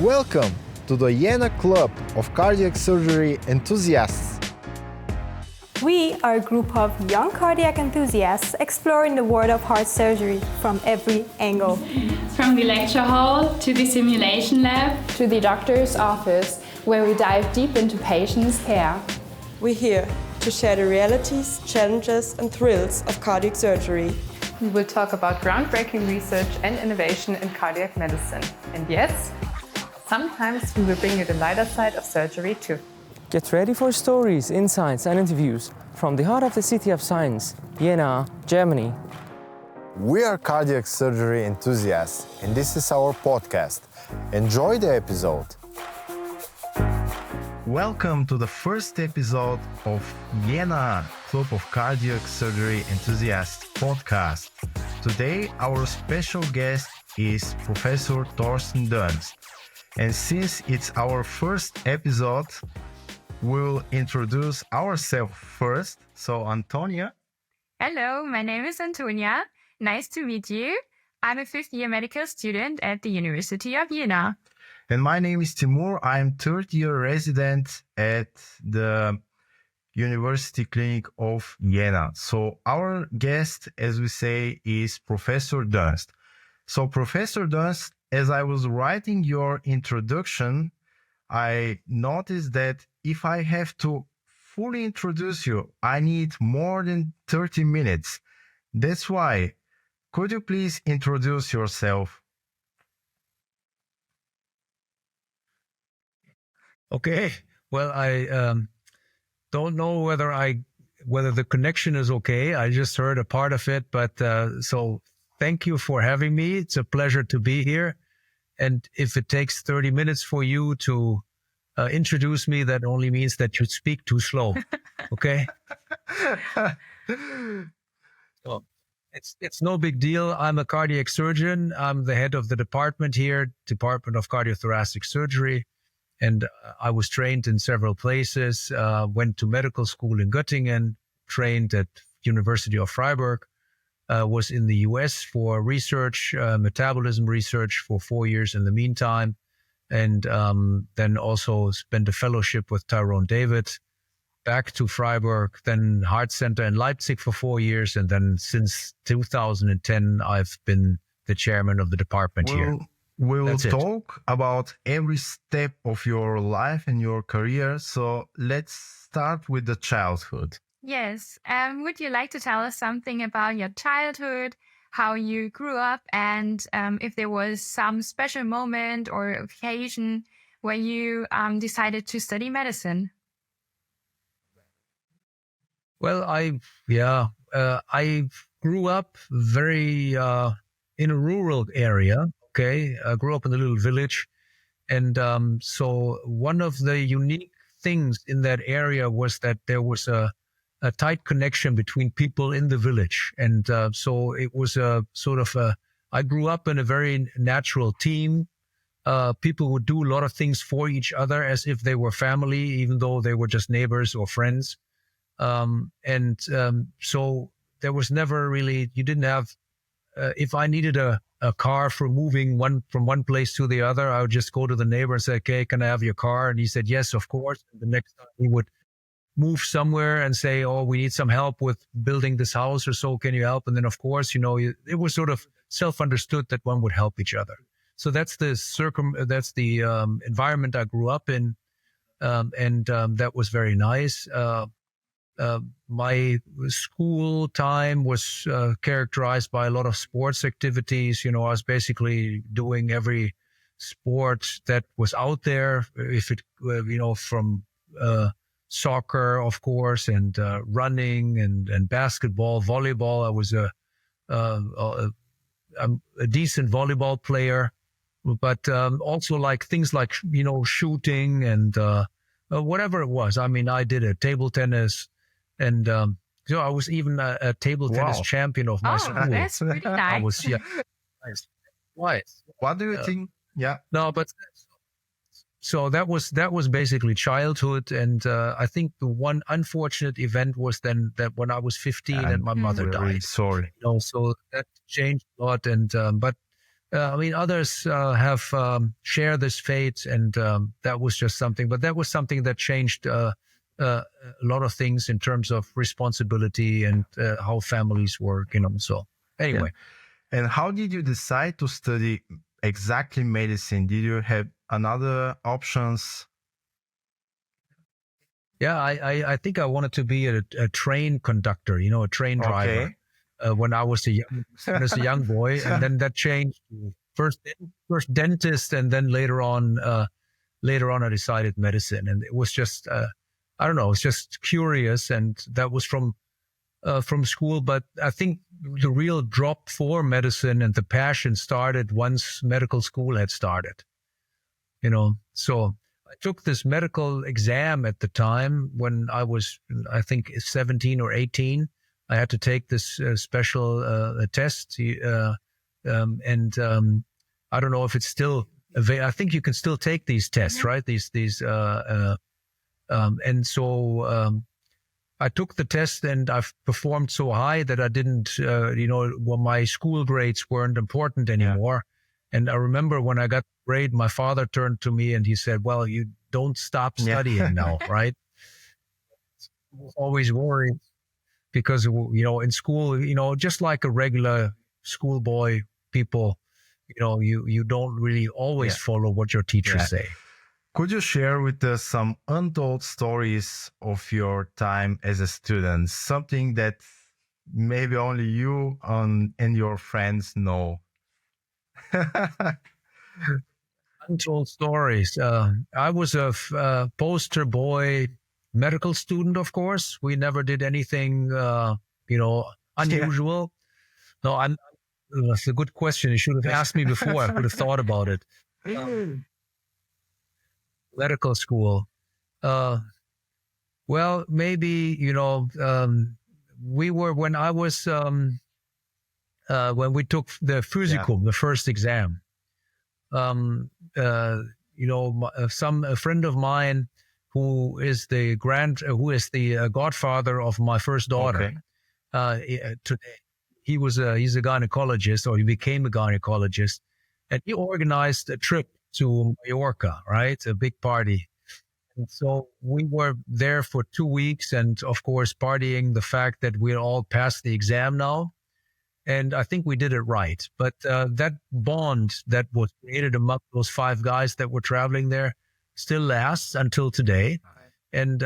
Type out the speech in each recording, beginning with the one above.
Welcome to the Jena Club of Cardiac Surgery Enthusiasts. We are a group of young cardiac enthusiasts exploring the world of heart surgery from every angle. From the lecture hall to the simulation lab to the doctor's office, where we dive deep into patients' care. We're here to share the realities, challenges and thrills of cardiac surgery. We will talk about groundbreaking research and innovation in cardiac medicine. And yes, sometimes we will bring you the lighter side of surgery too. Get ready for stories, insights and interviews from the heart of the city of science, Jena, Germany. We are cardiac surgery enthusiasts and this is our podcast. Enjoy the episode. Welcome to the first episode of Jena Club of Cardiac Surgery Enthusiasts podcast. Today our special guest is Professor Torsten Doenst. And since it's our first episode, we'll introduce ourselves first. So Antonia. Hello, my name is Antonia. Nice to meet you. I'm a fifth-year medical student at the University of Jena. And my name is Timur. I'm third-year resident at the University Clinic of Jena. So our guest, as we say, is Professor Doenst. So Professor Doenst, as I was writing your introduction, I noticed that if I have to fully introduce you, I need more than 30 minutes. That's why, could you please introduce yourself? Okay. Well, I don't know whether the connection is okay. I just heard a part of it, but so thank you for having me. It's a pleasure to be here. And if it takes 30 minutes for you to introduce me, that only means that you speak too slow. Okay? So it's no big deal. I'm a cardiac surgeon. I'm the head of the department here, Department of Cardiothoracic Surgery. And I was trained in several places, went to medical school in Göttingen, trained at University of Freiburg, was in the US for research, metabolism research for 4 years in the meantime. And then also spent a fellowship with Tyrone David, back to Freiburg, then Heart Center in Leipzig for 4 years. And then since 2010, I've been the chairman of the department here. We will talk about every step of your life and your career. So let's start with the childhood. Yes. Would you like to tell us something about your childhood, how you grew up, and if there was some special moment or occasion where you decided to study medicine? Well, I grew up very in a rural area. Okay, I grew up in a little village. And so one of the unique things in that area was that there was a tight connection between people in the village. And so it was I grew up in a very natural team. People would do a lot of things for each other as if they were family, even though they were just neighbors or friends. So there was never really, you didn't have, if I needed a car for moving from one place to the other, I would just go to the neighbor and say, okay, can I have your car? And he said, yes, of course. And the next time he would move somewhere and say, oh, we need some help with building this house or so. Can you help? And then, of course, it was sort of self-understood that one would help each other. So that's the environment I grew up in. And that was very nice. My school time was characterized by a lot of sports activities. I was basically doing every sport that was out there. If it, from soccer, of course, and running and basketball, volleyball. I was a decent volleyball player, but also like things like shooting and whatever it was. I mean, I did a table tennis. And so I was even a table tennis champion of my school. That's pretty nice. I was, nice. Why? What do you think? Yeah. No, but so that was basically childhood. And I think the one unfortunate event was then that when I was 15 and my mother died. Sorry. So that changed a lot. And but I mean, others have shared this fate, and that was just something. But that was something that changed a lot of things in terms of responsibility and how families work. So anyway. Yeah. And how did you decide to study exactly medicine? Did you have another options? Yeah, I think I wanted to be a train conductor, a train driver. When I was a young boy, and then that changed to first dentist, and then later on I decided medicine, and it was just I don't know, it's just curious, and that was from school. But I think the real drop for medicine and the passion started once medical school had started. So I took this medical exam at the time when I was, I think, 17 or 18. I had to take this special test, and I don't know if it's still available. I think you can still take these tests, right? And so I took the test, and I've performed so high that I didn't, my school grades weren't important anymore. Yeah. And I remember when I got the grade, my father turned to me and he said, "Well, you don't stop studying now, right?" Always worried. Because, in school, just like a regular schoolboy, people, you don't really always follow what your teachers say. Could you share with us some untold stories of your time as a student? Something that maybe only you and your friends know. Untold stories. I was a poster boy medical student, of course. We never did anything, unusual. Yeah. No, that's a good question. You should have asked me before. I could have thought about it. Medical school. Well, maybe, we were, when I was, when we took the Physikum, the first exam, a friend of mine, who is the godfather of my first daughter. Today, he's a gynecologist, or he became a gynecologist, and he organized a trip to Mallorca, right? A big party. And so we were there for 2 weeks, and of course, partying the fact that we all passed the exam now. And I think we did it right. But that bond that was created among those 5 guys that were traveling there still lasts until today. And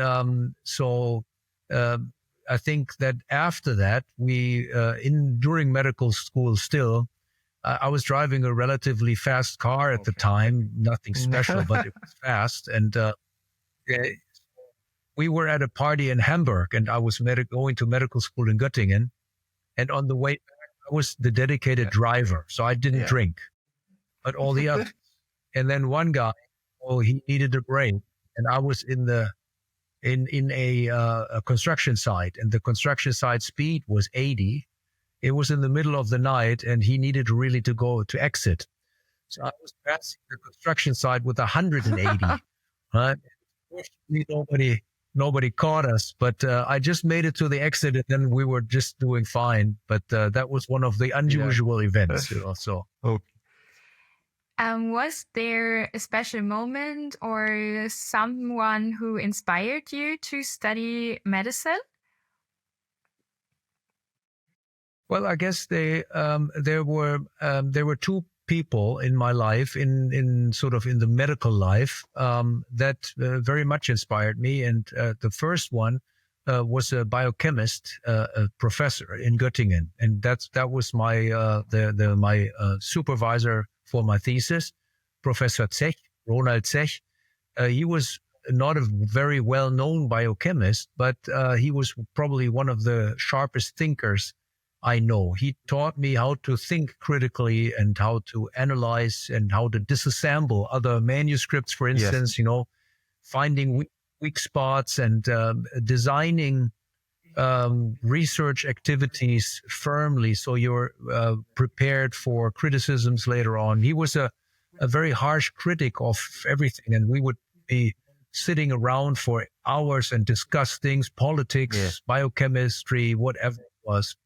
so I think that after that, during medical school still, I was driving a relatively fast car at the time, nothing special, but it was fast. And we were at a party in Hamburg, and I was going to medical school in Göttingen. And on the way back, I was the dedicated driver, so I didn't drink, but all the others. And then one guy, he needed a break, and I was in a construction site, and the construction site speed was 80. It was in the middle of the night, and he needed really to exit. So I was passing the construction site with 180. Right? Fortunately, nobody caught us, but I just made it to the exit, and then we were just doing fine. But that was one of the unusual events. So. Okay. Was there a special moment or someone who inspired you to study medicine? Well, I guess there were 2 people in my life, in sort of in the medical life, that very much inspired me. And the first one was a biochemist, a professor in Göttingen, and that was my my supervisor for my thesis, Professor Zech, Ronald Zech. He was not a very well-known biochemist, but he was probably one of the sharpest thinkers I know. He taught me how to think critically and how to analyze and how to disassemble other manuscripts, for instance, finding weak spots and designing research activities firmly so you're prepared for criticisms later on. He was a very harsh critic of everything, and we would be sitting around for hours and discuss things, politics, biochemistry, whatever it was.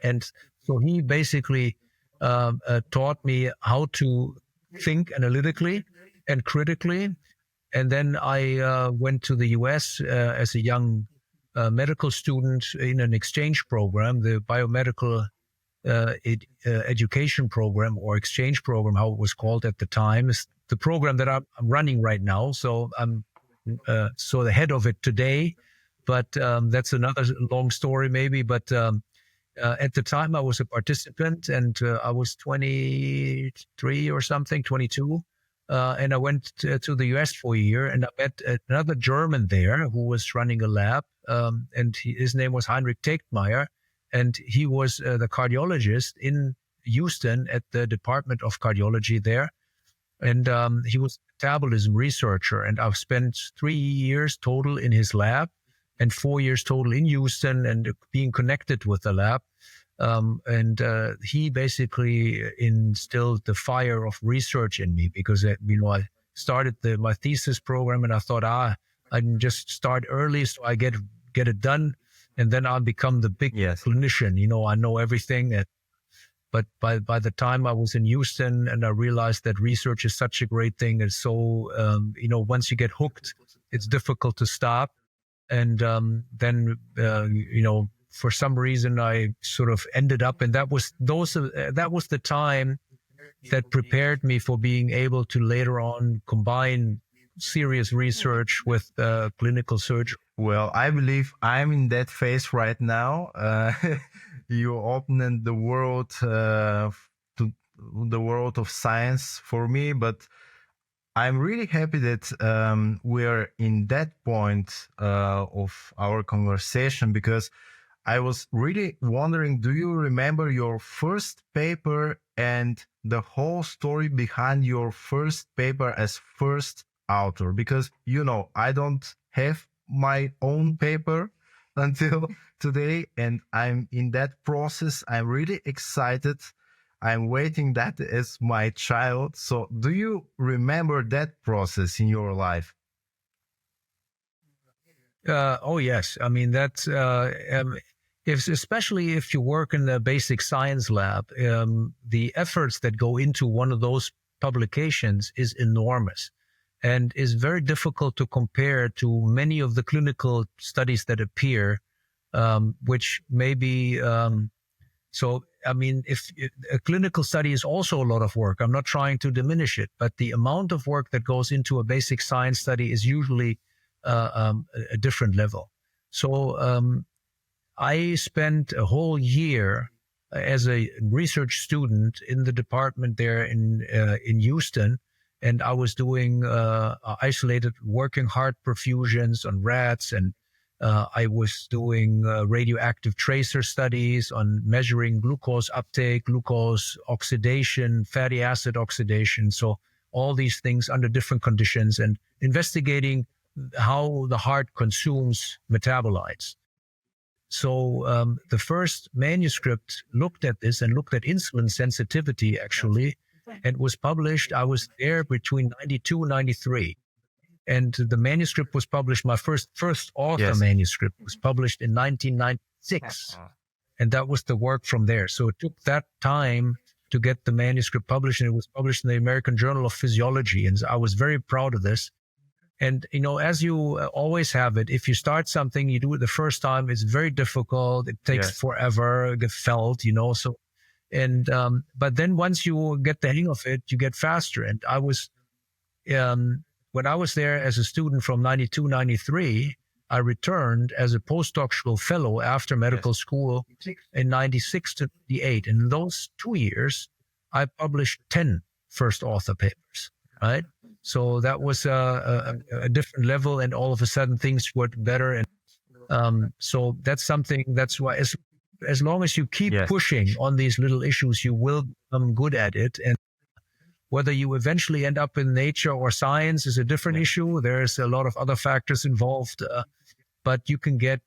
And so he basically taught me how to think analytically and critically. And then I went to the US as a young medical student in an exchange program, the biomedical education program or exchange program, how it was called at the time. Is the program that I'm running right now. So I'm the head of it today, but that's another long story maybe. But at the time I was a participant, and I was 23 or something, 22. And I went to the US for a year, and I met another German there who was running a lab, and his name was Heinrich Tegtmeier, and he was the cardiologist in Houston at the Department of Cardiology there. And he was a metabolism researcher, and I've spent 3 years total in his lab and 4 years total in Houston and being connected with the lab. And he basically instilled the fire of research in me, because I started my thesis program, and I thought, I can just start early so I get it done, and then I'll become the big clinician. I know everything. But by the time I was in Houston, and I realized that research is such a great thing, and so once you get hooked, it's difficult to stop. And then for some reason I sort of ended up, and that was the time that prepared me for being able to later on combine serious research with clinical surgery. Well, I believe I'm in that phase right now. You opened the world to the world of science for me, but I'm really happy that we're in that point of our conversation, because I was really wondering, do you remember your first paper and the whole story behind your first paper as first author? Because, I don't have my own paper until today, and I'm in that process. I'm really excited. I'm waiting that as my child. So do you remember that process in your life? Oh, yes. I mean, that's especially if you work in the basic science lab, the efforts that go into one of those publications is enormous, and is very difficult to compare to many of the clinical studies that appear, which may be so. I mean, if a clinical study is also a lot of work, I'm not trying to diminish it, but the amount of work that goes into a basic science study is usually a different level. So I spent a whole year as a research student in the department there in Houston, and I was doing isolated working heart perfusions on rats, and I was doing radioactive tracer studies on measuring glucose uptake, glucose oxidation, fatty acid oxidation. So all these things under different conditions, and investigating how the heart consumes metabolites. So the first manuscript looked at this and looked at insulin sensitivity, actually, and was published. I was there between 92 and 93. And the manuscript was published, my first author manuscript was published in 1996. And that was the work from there. So it took that time to get the manuscript published, and it was published in the American Journal of Physiology. And I was very proud of this. And, as you always have it, if you start something, you do it the first time, it's very difficult. It takes forever, get felt, so, and, but then once you get the hang of it, you get faster. And I was, when I was there as a student from 92, 93, I returned as a postdoctoral fellow after medical school in 96 to 98. And in those 2 years, I published 10 first author papers, right? So that was a different level, and all of a sudden things worked better. And so that's something, that's why as long as you keep pushing on these little issues, you will become good at it. And whether you eventually end up in nature or science is a different issue. There's a lot of other factors involved, but you can get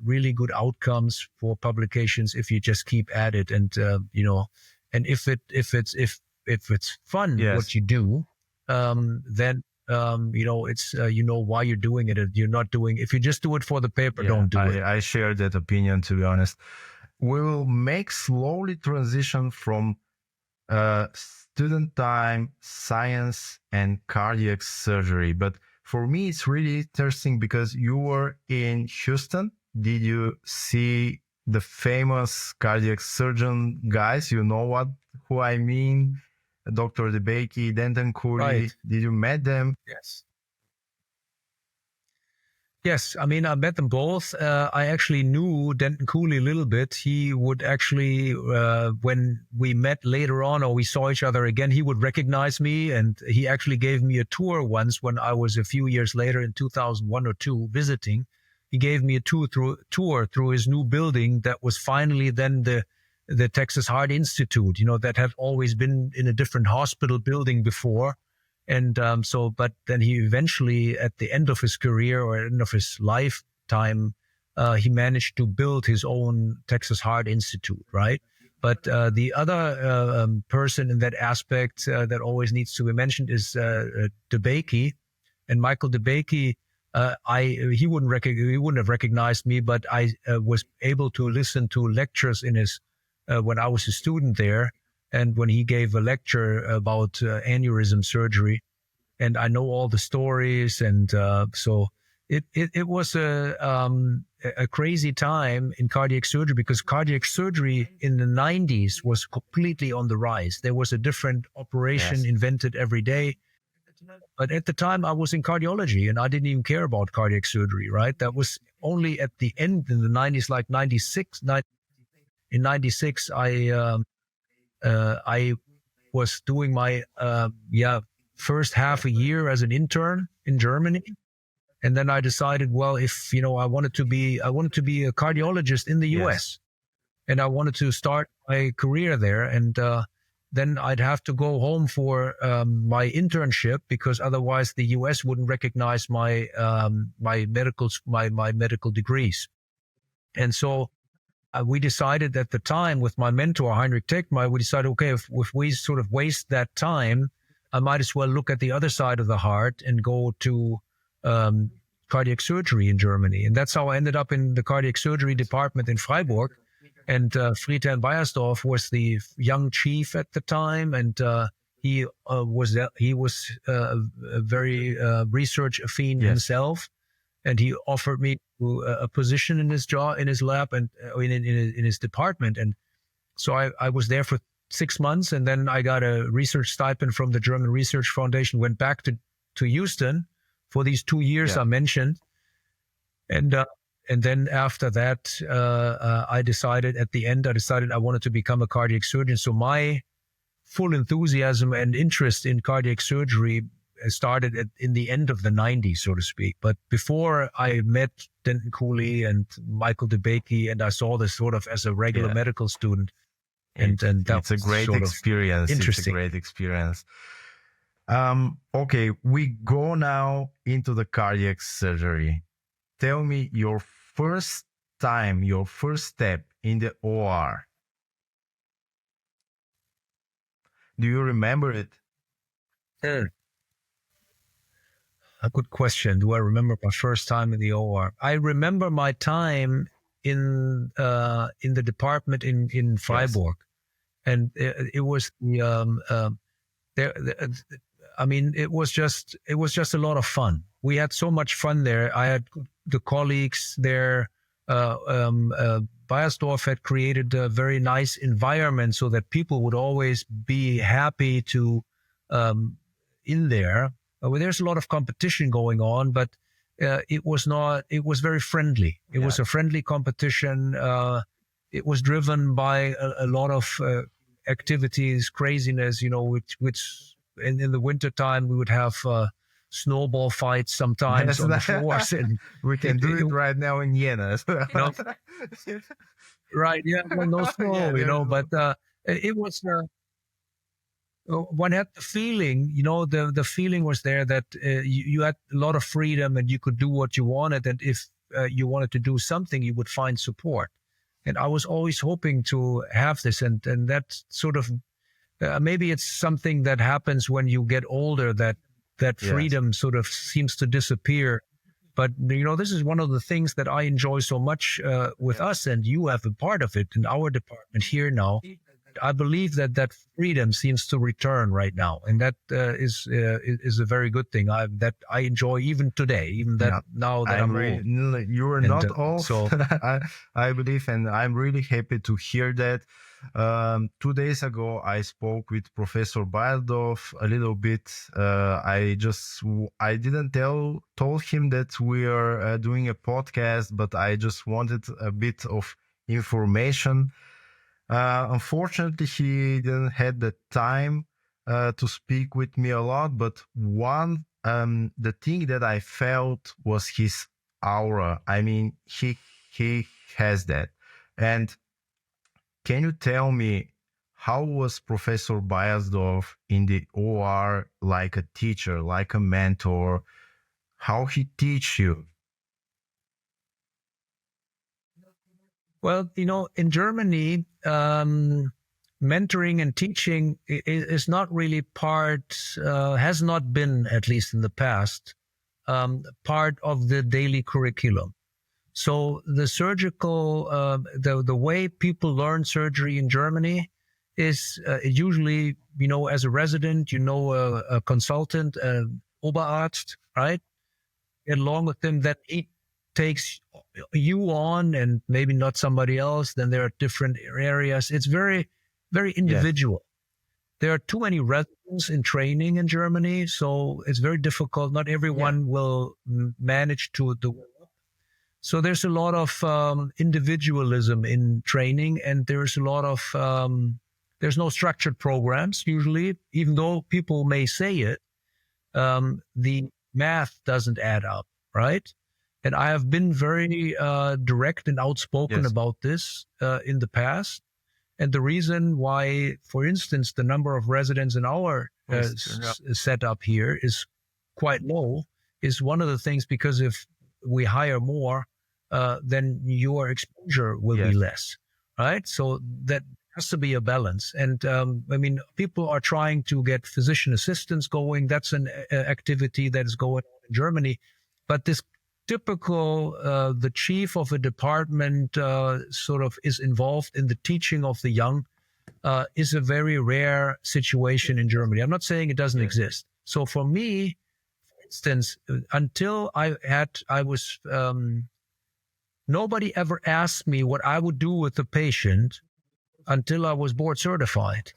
really good outcomes for publications if you just keep at it. And and if it's fun what you do, then it's why you're doing it. You're not doing, if you just do it for the paper, don't do it. I share that opinion, to be honest. We will make slowly transition from student time, science, and cardiac surgery. But for me, it's really interesting because you were in Houston. Did you see the famous cardiac surgeon guys? You know who I mean? Dr. DeBakey, Denton Cooley. Right. Did you met them? Yes. Yes, I mean, I met them both. I actually knew Denton Cooley a little bit. He would actually, when we met later on or we saw each other again, he would recognize me. And he actually gave me a tour once when I was a few years later in 2001 or 2 visiting. He gave me a tour through his new building that was finally then the Texas Heart Institute, that had always been in a different hospital building before. And but then he eventually, at the end of his career or end of his lifetime, he managed to build his own Texas Heart Institute, right? But the other person in that aspect that always needs to be mentioned is DeBakey. And Michael DeBakey, he wouldn't have recognized me, but I was able to listen to lectures in his when I was a student there. And when he gave a lecture about aneurysm surgery, and I know all the stories, and so it was a crazy time in cardiac surgery, because cardiac surgery in the 90s was completely on the rise. There was a different operation invented every day. But at the time I was in cardiology and I didn't even care about cardiac surgery, right? That was only at the end in the 90s, like 96. In 96, I was doing my first half a year as an intern in Germany, and then I decided, well, if I wanted to be a cardiologist in the U.S. and I wanted to start my career there, and then I'd have to go home for my internship, because otherwise the U.S. wouldn't recognize my medical degrees, and so. We decided at the time with my mentor, Heinrich Teckmeier, we decided, okay, if we sort of waste that time, I might as well look at the other side of the heart and go to cardiac surgery in Germany. And that's how I ended up in the cardiac surgery department in Freiburg. And Friedhelm Beiersdorf was the young chief at the time, and he was very research affine himself. And he offered me a position in his lab and in his department. And so I was there for 6 months, and then I got a research stipend from the German Research Foundation, went back to Houston for these 2 years I mentioned. And then after that, I decided I wanted to become a cardiac surgeon. So my full enthusiasm and interest in cardiac surgery started in the end of the 90s, so to speak. But before I met Denton Cooley and Michael DeBakey, and I saw this sort of as a regular medical student. And it's a great experience. Interesting. It's a great experience. Okay, we go now into the cardiac surgery. Tell me your first step in the OR. Do you remember it? A good question. Do I remember my first time in the OR? I remember my time in the department in Freiburg, and it was it was just a lot of fun. We had so much fun there. I had the colleagues there. Beiersdorf had created a very nice environment so that people would always be happy to in there. There's a lot of competition going on, but it was very friendly. It was a friendly competition. It was driven by a lot of activities, craziness, which in the wintertime we would have snowball fights sometimes on the floors. And we can do it right now in Jena. Right, yeah, well, no snow, but it was... one had the feeling, the feeling was there that you had a lot of freedom and you could do what you wanted. And if you wanted to do something, you would find support. And I was always hoping to have this. And that sort of, maybe it's something that happens when you get older, that freedom sort of seems to disappear. But, this is one of the things that I enjoy so much with us, and you have a part of it in our department here now. I believe that freedom seems to return right now, and that is a very good thing. That I enjoy even today, even that now that I'm old. You are And, not old, so I believe, and I'm really happy to hear that. 2 days ago, I spoke with Professor Baldorf a little bit. I didn't told him that we are doing a podcast, but I just wanted a bit of information. Unfortunately, he didn't have the time to speak with me a lot. But the thing that I felt was his aura. I mean, he has that. And can you tell me how was Professor Beiersdorf in the OR, like a teacher, like a mentor? How he teach you? Well, in Germany, mentoring and teaching is not really has not been, at least in the past, part of the daily curriculum. So the surgical, the way people learn surgery in Germany is usually, as a resident, a consultant, Oberarzt, right? Get along with him, that he takes you on and maybe not somebody else. Then there are different areas. It's very, very individual. Yes. There are too many residents in training in Germany, so it's very difficult. Not everyone will manage to do it. So there's a lot of individualism in training, and there's a lot of there's no structured programs usually, even though people may say it. The math doesn't add up, right? And I have been very direct and outspoken about this in the past. And the reason why, for instance, the number of residents in our setup here is quite low is one of the things, because if we hire more, then your exposure will be less, right? So that has to be a balance. And people are trying to get physician assistants going. That's an activity that is going on in Germany. But this typical, the chief of a department sort of is involved in the teaching of the young is a very rare situation in Germany. I'm not saying it doesn't exist. So for me, for instance, until nobody ever asked me what I would do with the patient until I was board certified,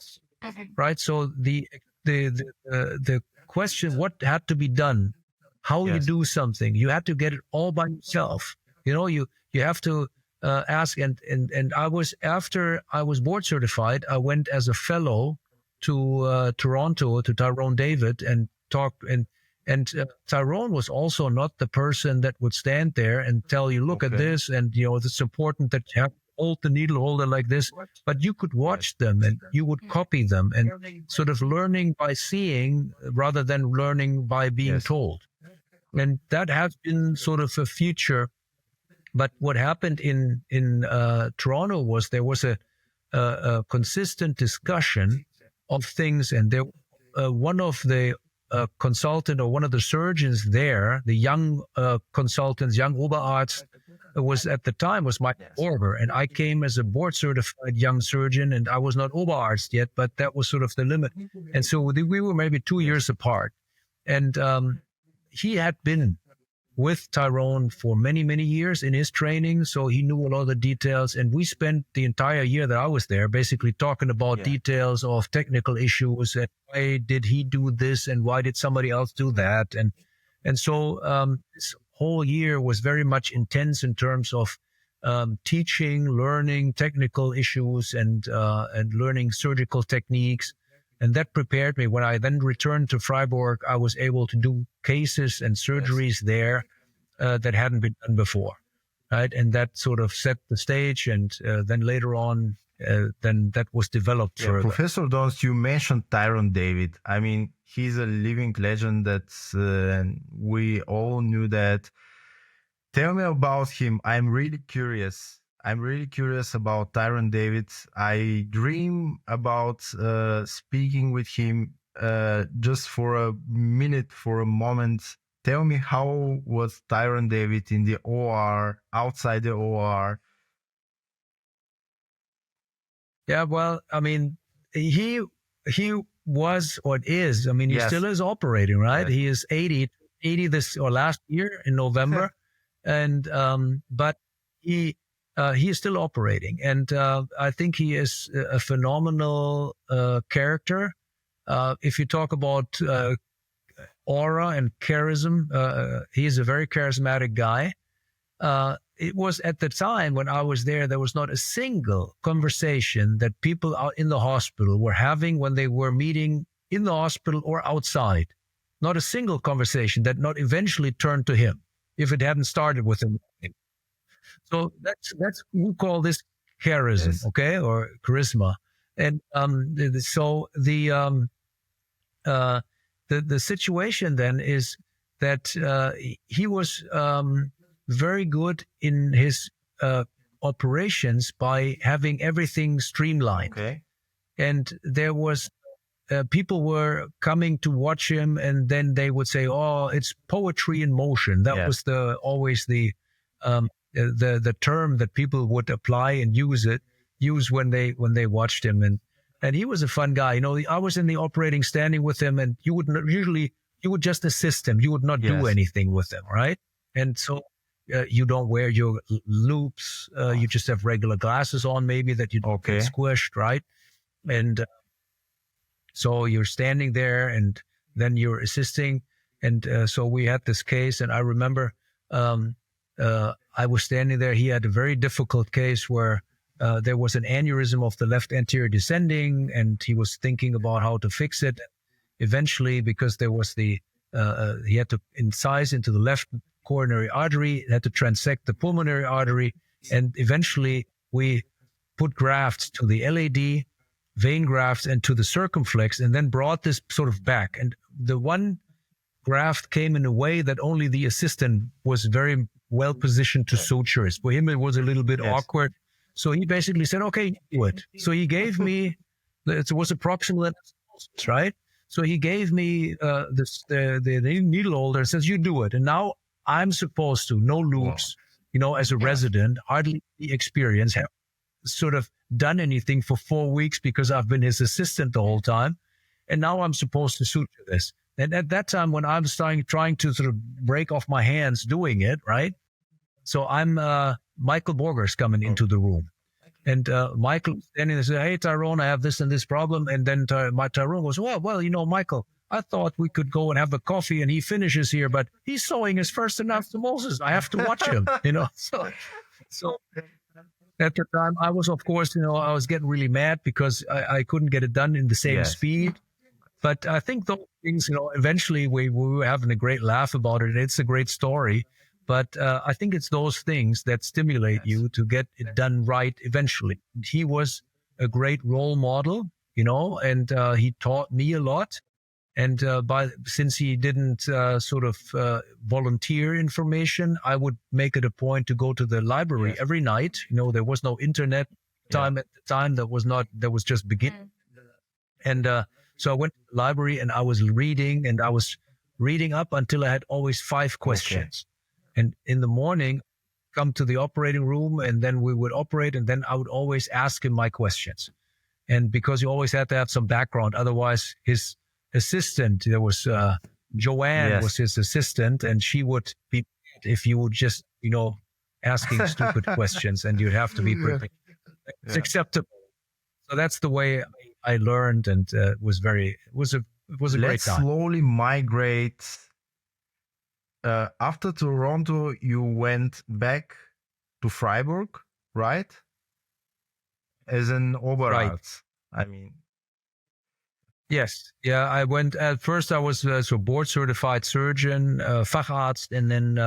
right? So the question, what had to be done, how you do something, you had to get it all by yourself. You have to ask. And I was, after I was board certified, I went as a fellow to Toronto, to Tyrone David, and talked. And Tyrone was also not the person that would stand there and tell you, look at this, and it's important that you have to hold the needle holder like this. But you could watch them and you would copy them, and sort of learning by seeing rather than learning by being told. And that has been sort of a feature. But what happened in Toronto was there was a consistent discussion of things, and there one of the consultant or one of the surgeons there, the young consultants, young Oberarzt, was at the time was Michael Orber, and I came as a board certified young surgeon, and I was not Oberarzt yet, but that was sort of the limit. And so we were maybe 2 years apart, and he had been with Tyrone for many, many years in his training, so he knew a lot of the details. And we spent the entire year that I was there basically talking about details of technical issues, and why did he do this and why did somebody else do that. And so this whole year was very much intense in terms of teaching, learning technical issues, and learning surgical techniques. And that prepared me. When I then returned to Freiburg, I was able to do cases and surgeries there that hadn't been done before, right? And that sort of set the stage. And then later on, then that was developed further. Professor Doenst, you mentioned Tyrone David. I mean, he's a living legend that we all knew that. Tell me about him. I'm really curious about Tyrone David. I dream about speaking with him just for a minute, for a moment. Tell me, how was Tyrone David in the OR, outside the OR? Yeah, well, I mean, he was or is. I mean, he Yes. still is operating, right? Yes. He is 80 this or last year in November, and but he is still operating, and I think he is a phenomenal character. If you talk about aura and charism, he is a very charismatic guy. It was at the time when I was there was not a single conversation that people out in the hospital were having when they were meeting in the hospital or outside. Not a single conversation that not eventually turned to him if it hadn't started with him. So that's we call this charism, Yes. okay, or charisma. And so the situation then is that he was very good in his operations by having everything streamlined. Okay. And there was people were coming to watch him, and then they would say, "Oh, it's poetry in motion." That Yeah. was always the term that people would apply and use when they watched him. And he was a fun guy. You know, I was in the operating standing with him, and you would just assist him. You would not do Yes. anything with him, right? And so you don't wear your loops. You just have regular glasses on, maybe that you don't Okay. get squished, right? And so you're standing there, and then you're assisting. And so we had this case, and I remember I was standing there. He had a very difficult case where there was an aneurysm of the left anterior descending, and he was thinking about how to fix it. Eventually, because there was he had to incise into the left coronary artery, had to transect the pulmonary artery, and eventually we put grafts to the LAD, vein grafts, and to the circumflex, and then brought this sort of back. And the one graft came in a way that only the assistant was very well positioned to suture it. For him, it was a little bit Yes. awkward. So he basically said, "Okay, do it." So he gave me, it was approximately, right? So he gave me the needle holder and says, "You do it." And now I'm supposed to, no loops, you know, as a resident, hardly any experience, have sort of done anything for 4 weeks because I've been his assistant the whole time. And now I'm supposed to suture this. And at that time, when I'm trying to sort of break off my hands doing it, right? So I'm Michael Borger's coming into the room. And Michael standing there and says, "Hey, Tyrone, I have this and this problem." And then Tyrone goes, well, you know, Michael, I thought we could go and have a coffee, and he finishes here, but he's sewing his first anastomosis. I have to watch him, you know. So at the time, I was, of course, you know, I was getting really mad because I couldn't get it done in the same Yes. speed. But I think those things, you know, eventually we were having a great laugh about it. It's a great story. But I think it's those things that stimulate you to get it done right eventually. He was a great role model, you know, and he taught me a lot. And since he didn't sort of volunteer information, I would make it a point to go to the library Yes. every night. You know, there was no internet time at the time. There was just beginning. And so I went to the library, and I was reading up until I had always 5 questions. And in the morning, come to the operating room, and then we would operate, and then I would always ask him my questions. And because you always had to have some background, otherwise his assistant, there was Joanne Yes. was his assistant, and she would be mad if you would just, you know, asking stupid questions, and you'd have to be prepared. It's acceptable. So that's the way I learned, and it was a great Let's time. slowly migrate. After Toronto, you went back to Freiburg, right? As an Oberarzt. I mean, Yes. Yeah, I went at first. I was a board certified surgeon, Facharzt, and then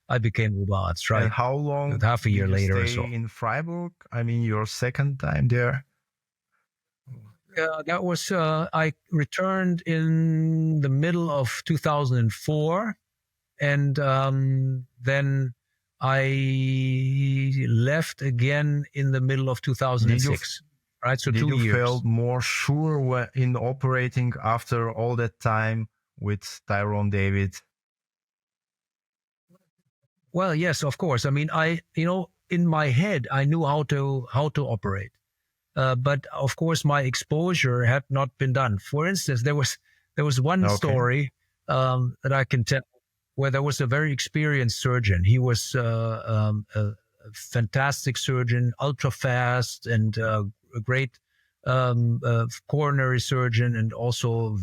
I became Oberarzt. Right. and how long? Half a year did you later or stay so. in Freiburg? I mean, your second time there. That was I returned in the middle of 2004, and then I left again in the middle of 2006. Right, so Did 2 you years. feel more sure in operating after all that time with Tyrone David? Well, yes, of course. I mean, in my head, I knew how to operate. But of course, my exposure had not been done. For instance, there was one story that I can tell where there was a very experienced surgeon. He was a fantastic surgeon, ultra fast, and a great coronary surgeon, and also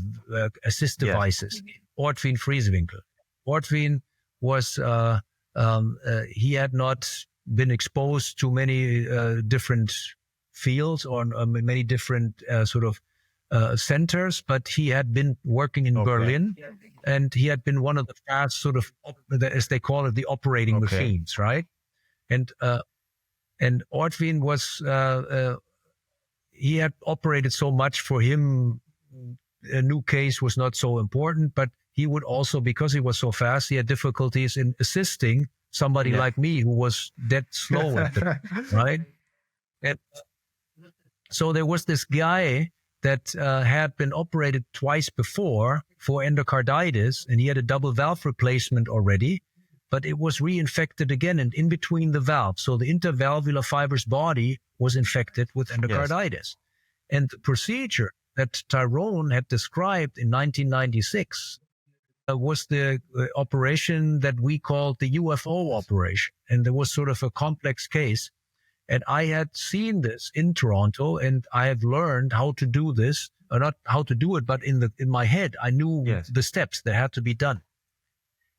assist devices. Ortwin Friesewinkel. Ortwin was he had not been exposed to many different fields or many different centers, but he had been working in Berlin, and he had been one of the fast as they call it, the operating machines, right? And Ortwin was he had operated so much. For him, a new case was not so important, but he would also, because he was so fast, he had difficulties in assisting somebody like me who was dead slow at the right? And so there was this guy that had been operated twice before for endocarditis, and he had a double valve replacement already, but it was reinfected again, and in between the valves. So the intervalvular fibrous body was infected with endocarditis. And the procedure that Tyrone had described in 1996 was the operation that we called the UFO operation. And there was sort of a complex case. And I had seen this in Toronto, and I have learned how to do this, or not how to do it, but in my head, I knew the steps that had to be done.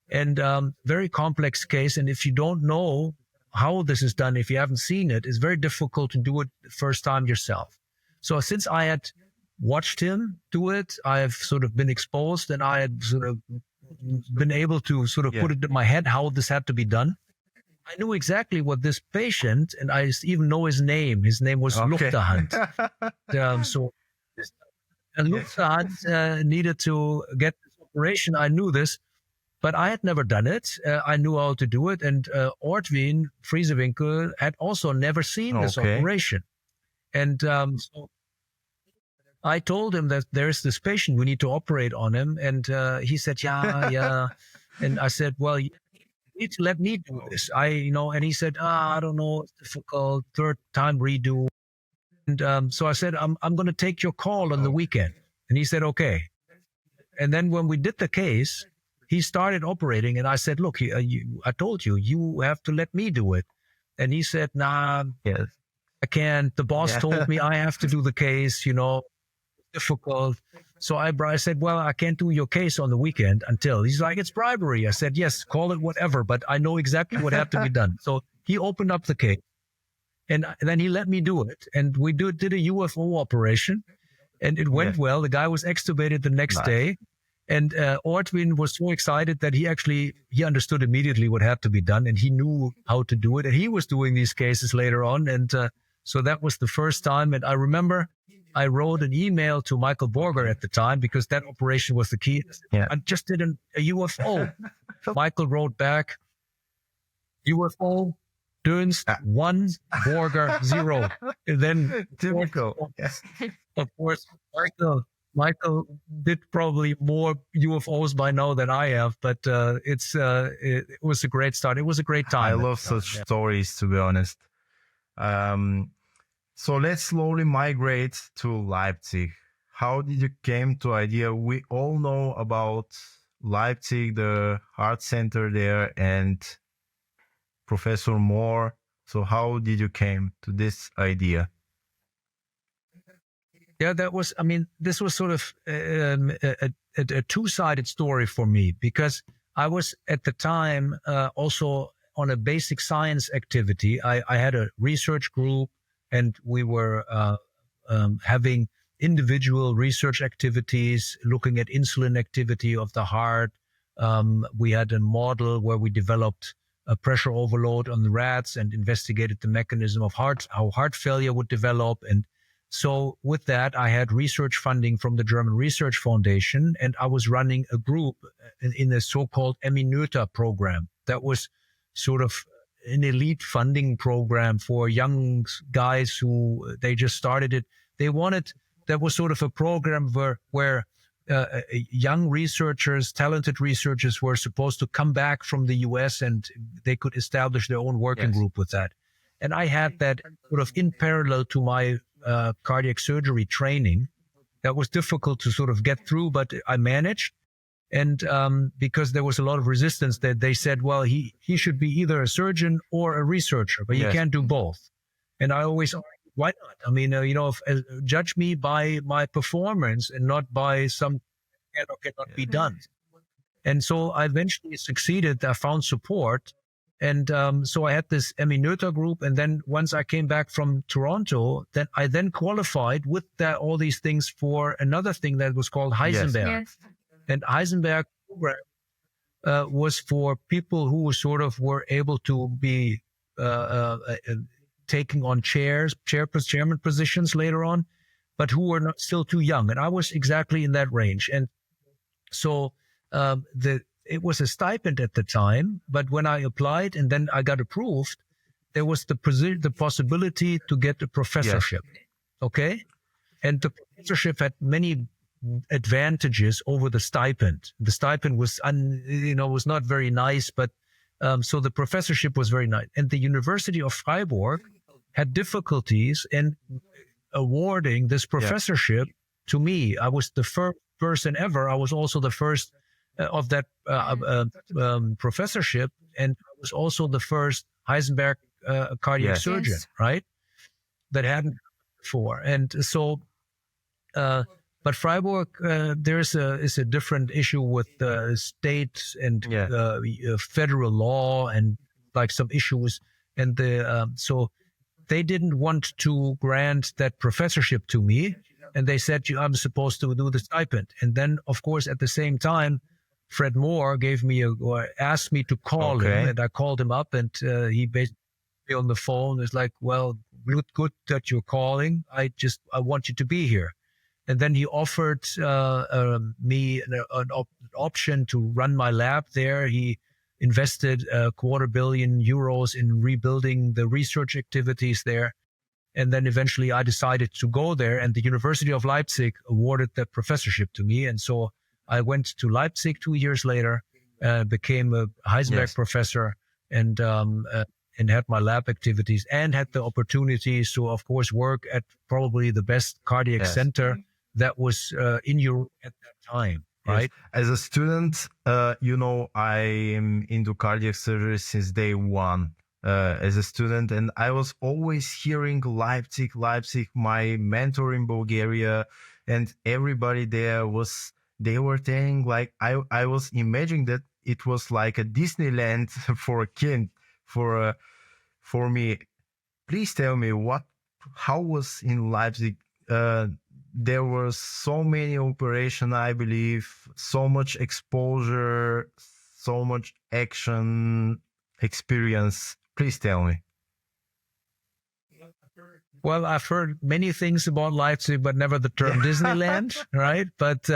And very complex case. And if you don't know how this is done, if you haven't seen it, it's very difficult to do it the first time yourself. So since I had watched him do it, I have sort of been exposed, and I had sort of been able to sort of put it in my head how this had to be done. I knew exactly what this patient, and I even know his name. His name was Luchterhand. So Luchterhand needed to get this operation. I knew this, but I had never done it. I knew how to do it. And Ortwin Friesewinkel had also never seen this operation. And so I told him that there's this patient, we need to operate on him. And he said, yeah. And I said, well, you need to let me do this. And he said, I don't know, it's difficult, third time redo. And so I said, I'm going to take your call on the weekend. And he said, okay. And then when we did the case, he started operating, and I said, look, I told you, you have to let me do it. And he said, nah, I can't. The boss told me I have to do the case, difficult. So I said, well, I can't do your case on the weekend until. He's like, it's bribery. I said, yes, call it whatever, but I know exactly what had to be done. So he opened up the case, and then he let me do it. And we did a UFO operation, and it went well. The guy was extubated the next day. And Ortwin was so excited that he understood immediately what had to be done, and he knew how to do it. And he was doing these cases later on. And so that was the first time. And I remember I wrote an email to Michael Borger at the time, because that operation was the key. I just did a UFO. Michael wrote back, UFO, Doenst 1, Borger 0. And then, of course, Michael did probably more UFOs by now than I have, but it was a great start. It was a great time. I love such stories, to be honest. So let's slowly migrate to Leipzig. How did you came to idea? We all know about Leipzig, the heart center there, and Professor Moore. So how did you came to this idea? Yeah, this was sort of a two-sided story for me, because I was at the time also on a basic science activity. I had a research group, and we were having individual research activities, looking at insulin activity of the heart. We had a model where we developed a pressure overload on the rats and investigated the mechanism of how heart failure would develop. And so with that, I had research funding from the German Research Foundation, and I was running a group in a so-called Eminöter program. That was sort of an elite funding program for young guys who they just started it. That was sort of a program where young researchers, talented researchers were supposed to come back from the US, and they could establish their own working group with that. And I had that sort of in parallel to my cardiac surgery training. That was difficult to sort of get through, but I managed. And because there was a lot of resistance, that they said, well, he should be either a surgeon or a researcher, but you can't do both. And I always argued, why not? I mean, judge me by my performance and not by some cannot be done. And so I eventually succeeded. I found support. And so I had this Emmy Noether group. And then once I came back from Toronto, then I qualified with all these things for another thing that was called Heisenberg. Yes. And Heisenberg program was for people who sort of were able to be taking on chairman positions later on, but who were not still too young. And I was exactly in that range. And so it was a stipend at the time, but when I applied and then I got approved, there was the possibility to get a professorship. Yes. Okay. And the professorship had many advantages over the stipend. The stipend was, was not very nice, but so the professorship was very nice. And the University of Freiburg had difficulties in awarding this professorship to me. I was the first person ever. I was also the first of that professorship, and I was also the first Heisenberg cardiac surgeon, right? That hadn't before. And so, but Freiburg, there is a different issue with state and federal law and like some issues. And so they didn't want to grant that professorship to me. And they said, I'm supposed to do the stipend. And then, of course, at the same time, Fred Moore asked me to call him, and I called him up, and he basically on the phone was like, well, good that you're calling. I want you to be here. And then he offered me an option to run my lab there. He invested €250 million in rebuilding the research activities there. And then eventually I decided to go there, and the University of Leipzig awarded that professorship to me. And so I went to Leipzig 2 years later, became a Heisenberg professor, and had my lab activities and had the opportunities to, of course, work at probably the best cardiac center that was in Europe at that time, right? As a student, I am into cardiac surgery since day one. As a student, and I was always hearing Leipzig, my mentor in Bulgaria, and everybody there they were saying, like, I was imagining that it was like a Disneyland for a kid, for me. Please tell me how was in Leipzig? There were so many operations, I believe, so much exposure, so much action experience. Please tell me. Well, I've heard many things about Leipzig, but never the term Disneyland, right? But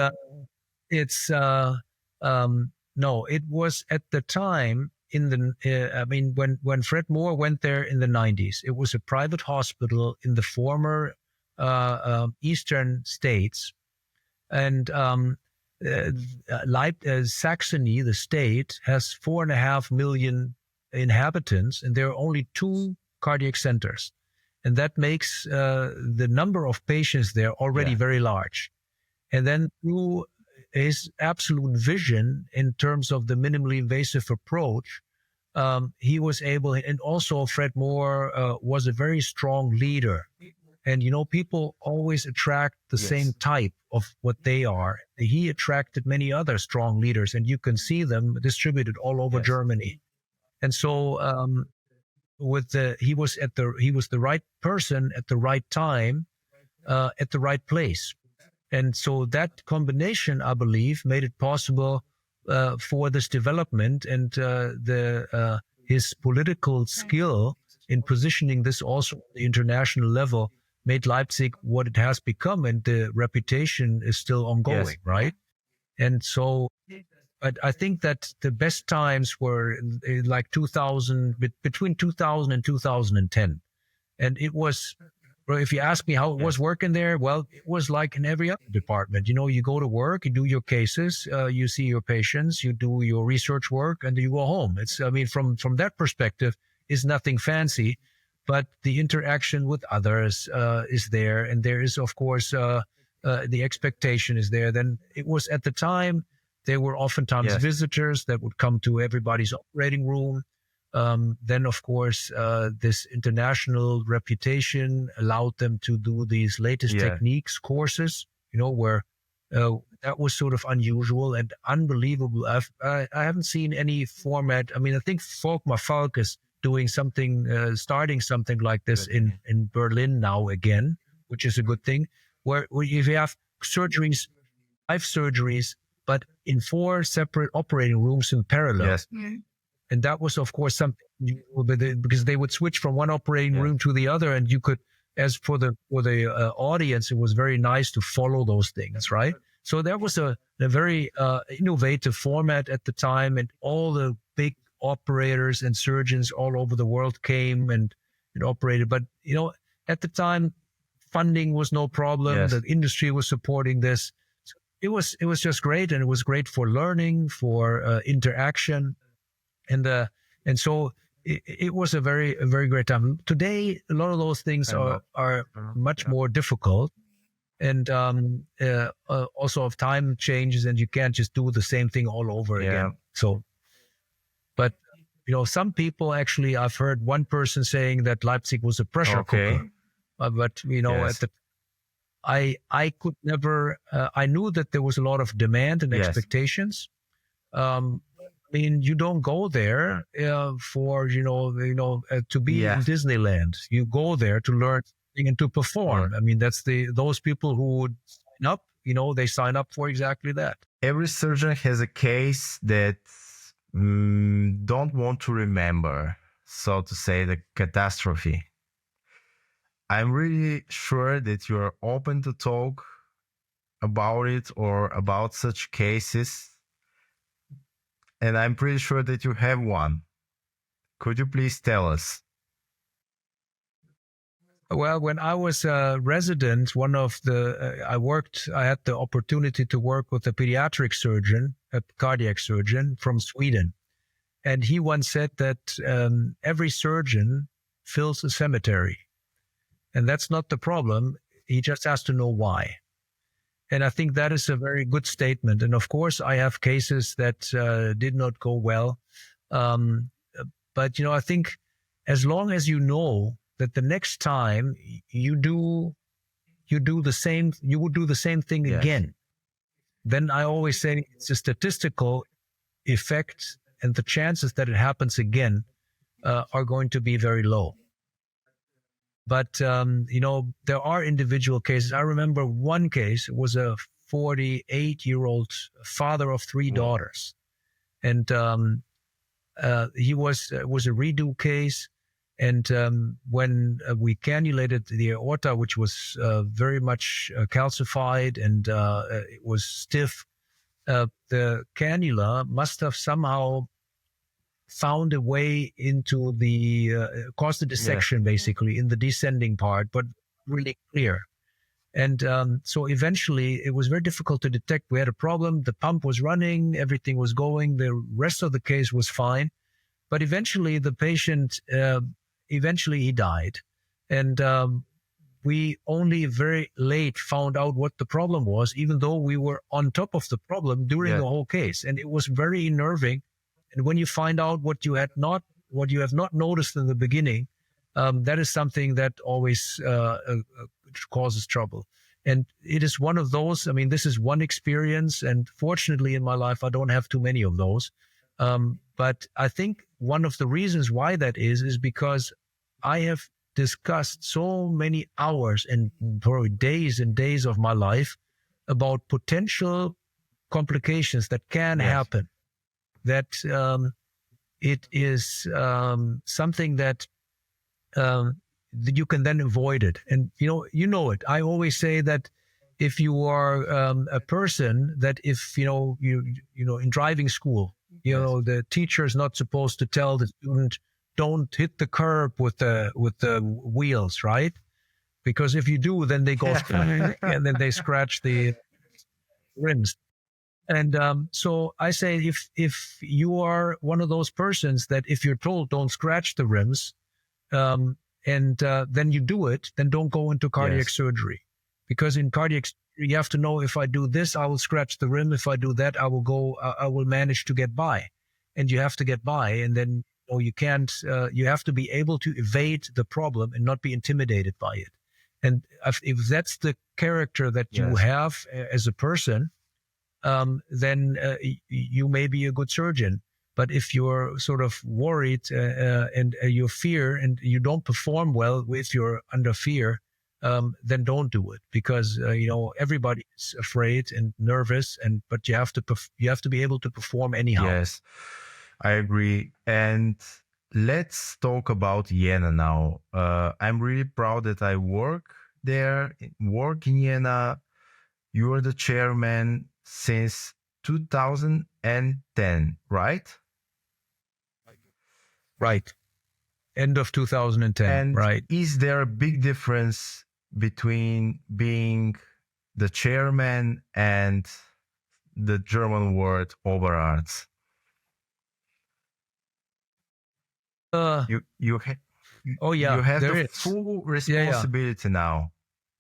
it's no, it was at the time when Fred Moore went there in the 90s, it was a private hospital in the former eastern states, and Saxony, the state, has 4.5 million inhabitants, and there are only 2 cardiac centers, and that makes the number of patients there already very large. And then through his absolute vision in terms of the minimally invasive approach, he was able, and also Fred Moore was a very strong leader. And, people always attract the same type of what they are. He attracted many other strong leaders, and you can see them distributed all over Germany. And so he was the right person at the right time, at the right place. And so that combination, I believe, made it possible for this development, and his political skill in positioning this also at the international level made Leipzig what it has become, and the reputation is still ongoing, right? And so, but I think that the best times were like between 2000 and 2010. And it was, if you ask me how it was working there, well, it was like in every other department. You go to work, you do your cases, you see your patients, you do your research work, and you go home. From that perspective, it's nothing fancy. but the interaction with others is there, and there is, of course, the expectation is there. Then it was at the time, there were oftentimes visitors that would come to everybody's operating room. Then, of course, this international reputation allowed them to do these latest techniques courses, where that was sort of unusual and unbelievable. I haven't seen any format. I mean, I think Volkmar Falk is doing something, starting something like this in Berlin now again, which is a good thing, where you have surgeries, 5 surgeries, but in 4 separate operating rooms in parallel. Yes. And that was, of course, something because they would switch from one operating room to the other, and you could, as for the audience, it was very nice to follow those things, right? So that was a very innovative format at the time, and all the big operators and surgeons all over the world came and operated. But at the time, funding was no problem. Yes. The industry was supporting this. So it was just great, and it was great for learning, for interaction, and so it was a very great time. Today, a lot of those things are much more difficult, and also of time changes, and you can't just do the same thing all over again. So, but some people actually, I've heard one person saying that Leipzig was a pressure cooker. But at the I could never. I knew that there was a lot of demand and expectations. I mean, you don't go there for to be in Disneyland. You go there to learn and to perform. I mean, that's those people who would sign up. They sign up for exactly that. Every surgeon has a case that don't want to remember, so to say, the catastrophe. I'm really sure that you are open to talk about it or about such cases. And I'm pretty sure that you have one. Could you please tell us? Well, when I was a resident, I had the opportunity to work with a pediatric surgeon, a cardiac surgeon from Sweden. And he once said that every surgeon fills a cemetery. And that's not the problem. He just has to know why. And I think that is a very good statement. And of course, I have cases that did not go well. But, I think as long as you know that the next time you would do the same thing again, then I always say it's a statistical effect, and the chances that it happens again are going to be very low. But, there are individual cases. I remember one case. It was a 48-year-old father of 3 daughters. And it was a redo case. And when we cannulated the aorta, which was very much calcified and it was stiff, the cannula must have somehow found a way into caused the dissection basically in the descending part, but really clear. And so eventually it was very difficult to detect. We had a problem. The pump was running. Everything was going. The rest of the case was fine. But eventually the patient, he died. And we only very late found out what the problem was, even though we were on top of the problem during the whole case. And it was very unnerving. And when you find out what you have not noticed in the beginning, that is something that always causes trouble. And it is one of those. I mean, this is one experience, and fortunately in my life, I don't have too many of those. But I think one of the reasons why that is because I have discussed so many hours and probably days and days of my life about potential complications that can happen. That it is something that you can then avoid it. And, you know it. I always say that if you are a person that if, in driving school, the teacher is not supposed to tell the student, don't hit the curb with the wheels, right? Because if you do, then they go and then they scratch the rims. And so I say, if you are one of those persons that if you're told don't scratch the rims, and and then you do it, then don't go into cardiac surgery. Because in cardiac surgery, you have to know, if I do this, I will scratch the rim. If I do that, I will manage to get by. And you have to get by. And then you can't, you have to be able to evade the problem and not be intimidated by it. And if that's the character that you have as a person, then you may be a good surgeon. But if you're sort of worried and you fear and you don't perform well if you're under fear, then don't do it, because everybody is afraid and nervous, but you have to be able to perform anyhow. Yes, I agree. And let's talk about Jena now. I'm really proud that I work in Jena. You are the chairman since 2010, right? Right. End of 2010, and right. Is there a big difference between being the chairman and the German word Oberarzt? You have the full responsibility now.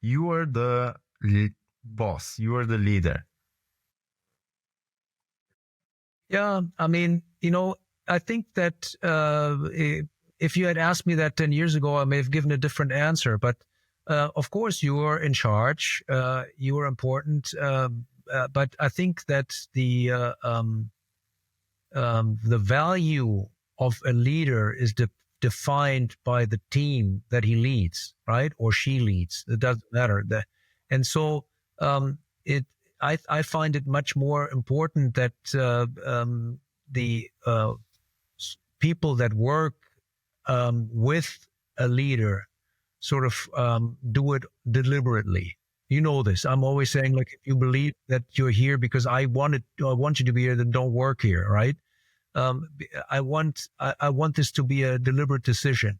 You are the boss. You are the leader. Yeah, I mean, I think that if you had asked me that 10 years ago, I may have given a different answer. But of course, you are in charge. You are important. But I think that the value of a leader is defined by the team that he leads, right? Or she leads. It doesn't matter. And so I find it much more important that the people that work with a leader sort of do it deliberately. You know this. I'm always saying, like, if you believe that you're here because I want you to be here, then don't work here, right? I want this to be a deliberate decision,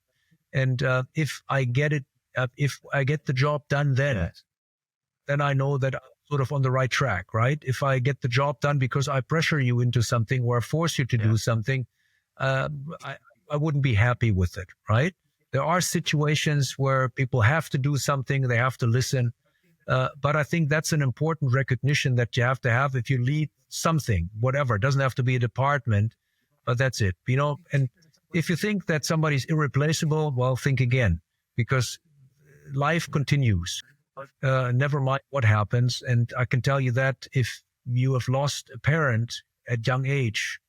and if I get the job done, then I know that I'm sort of on the right track, right? If I get the job done because I pressure you into something or I force you to do something, I wouldn't be happy with it, right? There are situations where people have to do something, they have to listen. But I think that's an important recognition that you have to have if you lead something, whatever. It doesn't have to be a department, but that's it. And if you think that somebody's irreplaceable, well, think again, because life continues. Never mind what happens. And I can tell you that if you have lost a parent at young age,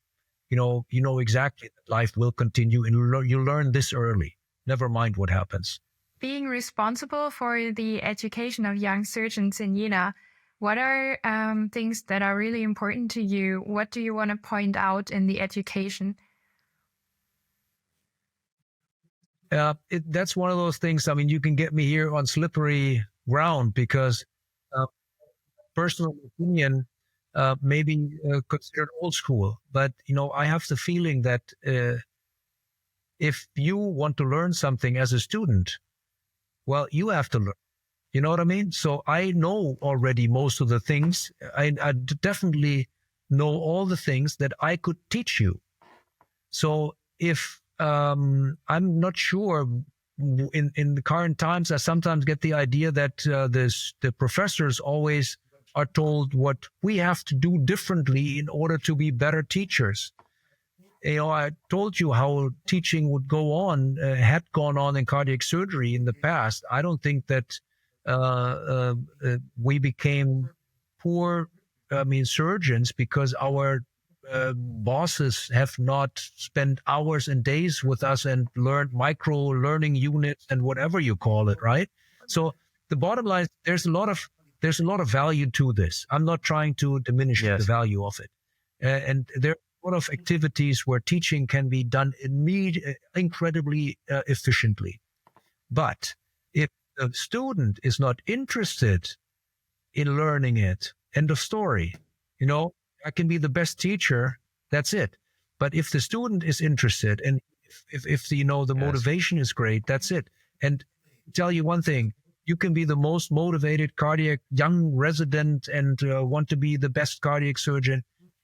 you know exactly that life will continue, and you learn this early. Never mind what happens. Being responsible for the education of young surgeons in Jena, what are things that are really important to you? What do you want to point out in the education? That's one of those things. I mean, you can get me here on slippery ground because personal opinion may be considered old school. But, I have the feeling that if you want to learn something as a student, well, you have to learn. You know what I mean? So I know already most of the things. I definitely know all the things that I could teach you. So if I'm not sure, in the current times, I sometimes get the idea that the professors always are told what we have to do differently in order to be better teachers. I told you how teaching would had gone on in cardiac surgery in the past. I don't think that we became poor, surgeons because our bosses have not spent hours and days with us and learned micro learning units and whatever you call it, right? So the bottom line is there's a lot of value to this. I'm not trying to diminish the value of it. And there are a lot of activities where teaching can be done incredibly efficiently. But if the student is not interested in learning it, end of story. I can be the best teacher, that's it. But if the student is interested and if the motivation is great, that's it. And I'll tell you one thing, you can be the most motivated cardiac young resident and want to be the best cardiac surgeon.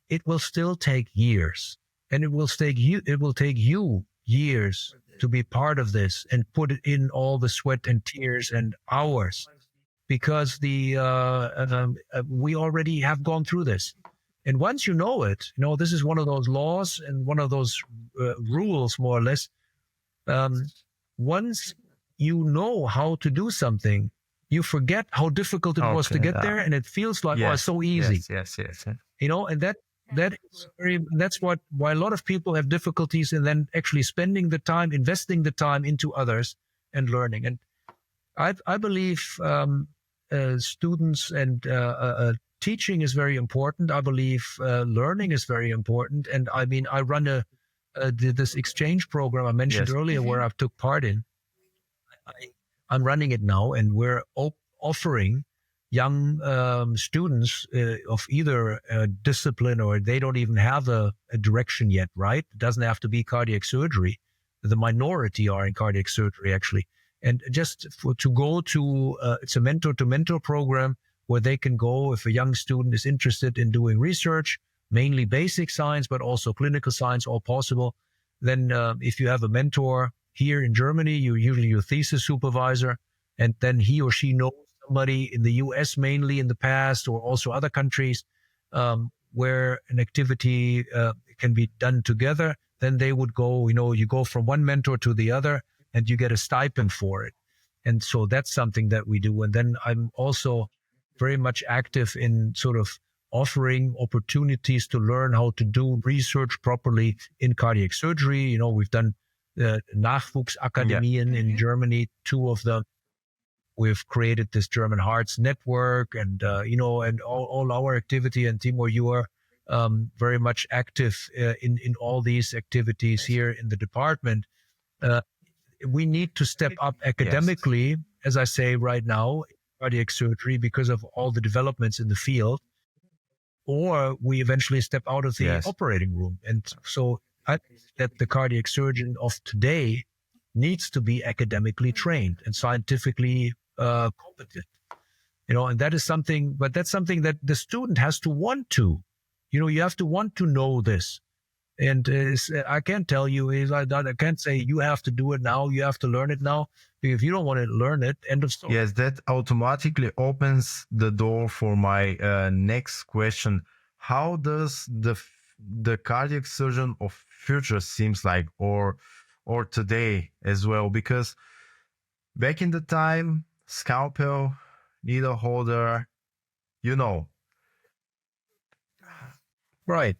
It will still take years, and it will take you years to be part of this and put it in all the sweat and tears and hours, because we already have gone through this. And once you know it, this is one of those laws and one of those rules, more or less. Once you know how to do something, you forget how difficult it was to get there, and it feels like, it's so easy. Yes. And that's why a lot of people have difficulties in then actually spending the time, investing the time into others and learning. And I believe students and teaching is very important. I believe learning is very important. And I mean, I run this exchange program I mentioned earlier, where I've took part in. I'm running it now, and we're offering young students of either discipline, or they don't even have a direction yet, right? It doesn't have to be cardiac surgery. The minority are in cardiac surgery, actually. And just to go to, it's a mentor-to-mentor program where they can go if a young student is interested in doing research, mainly basic science, but also clinical science, all possible. Then if you have a mentor here in Germany, you're usually your thesis supervisor, and then he or she knows somebody in the US mainly in the past, or also other countries where an activity can be done together. Then they would go, you go from one mentor to the other, and you get a stipend for it. And so that's something that we do. And then I'm also very much active in sort of offering opportunities to learn how to do research properly in cardiac surgery. We've done Nachwuchsakademien in Germany, 2 of them. We've created this German Hearts Network, and and all our activity. And Timur, you are very much active in all these activities here in the department. We need to step up academically, as I say right now, in cardiac surgery, because of all the developments in the field, or we eventually step out of the operating room. And so I think that the cardiac surgeon of today needs to be academically trained and scientifically competent, and that is something, but that's something that the student has to want to, you have to want to know this. And I can't tell you, I can't say you have to do it now, you have to learn it now. If you don't want to learn it, end of story. Yes, that automatically opens the door for my next question. How does the cardiac surgeon of future seems like, or today as well? Because back in the time, scalpel, needle holder, Right.